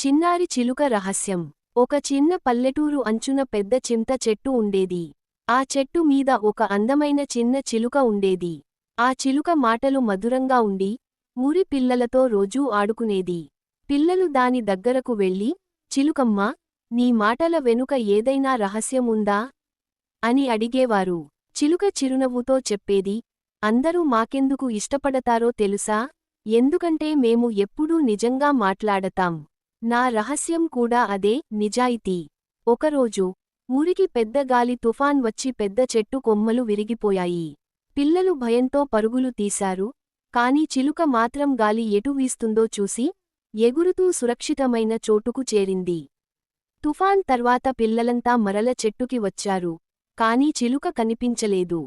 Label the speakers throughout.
Speaker 1: చిన్నారి చిలుక రహస్యం. ఒక చిన్న పల్లెటూరు అంచున పెద్ద చింత చెట్టు ఉండేది. ఆ చెట్టు మీద ఒక అందమైన చిన్న చిలుక ఉండేది. ఆ చిలుక మాటలు మధురంగా ఉండి, ఊరి పిల్లలతో రోజూ ఆడుకునేది. పిల్లలు దాని దగ్గరకు వెళ్ళి, చిలుకమ్మా, నీ మాటల వెనుక ఏదైనా రహస్యం ఉందా అని అడిగేవారు. చిలుక చిరునవ్వుతో చెప్పేది, అందరూ మాకెందుకు ఇష్టపడతారో తెలుసా? ఎందుకంటే మేము ఎప్పుడూ నిజంగా మాట్లాడతాం. నా రహస్యం కూడా అదే, నిజాయితీ. ఒకరోజు ఊరికి పెద్ద గాలి తుఫాన్ వచ్చి పెద్ద చెట్టు కొమ్మలు విరిగిపోయాయి. పిల్లలు భయంతో పరుగులు తీశారు, కాని చిలుక మాత్రం గాలి ఎటు వీస్తుందో చూసి, ఎగురుతూ సురక్షితమైన చోటుకు చేరింది. తుఫాన్ తర్వాత పిల్లలంతా మరల చెట్టుకి వచ్చారు, కాని చిలుక కనిపించలేదు.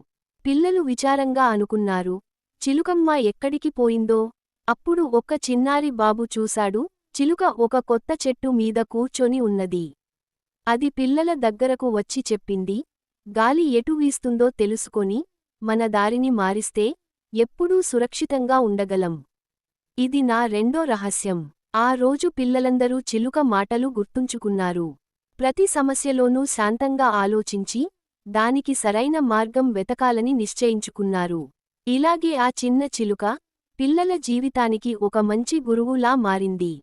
Speaker 1: పిల్లలు విచారంగా అనుకున్నారు, చిలుకమ్మ ఎక్కడికి పోయిందో? అప్పుడు ఒక్క చిన్నారి బాబు చూశాడు, చిలుక ఒక కొత్త చెట్టు మీద కూర్చొని ఉన్నది. అది పిల్లల దగ్గరకు వచ్చి చెప్పింది, గాలి ఎటు వీస్తుందో తెలుసుకొని, మన దారిని మారిస్తే, ఎప్పుడూ సురక్షితంగా ఉండగలం. ఇది నా రెండో రహస్యం. ఆ రోజు పిల్లలందరూ చిలుక మాటలు గుర్తుంచుకున్నారు. ప్రతి సమస్యలోనూ శాంతంగా ఆలోచించి, దానికి సరైన మార్గం వెతకాలని నిశ్చయించుకున్నారు. ఇలాగే ఆ చిన్న చిలుక, పిల్లల జీవితానికి ఒక మంచి గురువులా మారింది.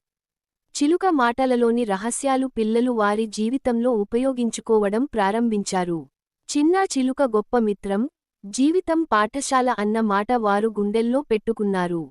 Speaker 1: చిలుక మాటలలోని రహస్యాలు పిల్లలు వారి జీవితంలో ఉపయోగించుకోవడం ప్రారంభించారు. చిన్నా చిలుక గొప్ప మిత్రం, జీవితం పాఠశాల అన్న మాట వారు గుండెల్లో పెట్టుకున్నారు.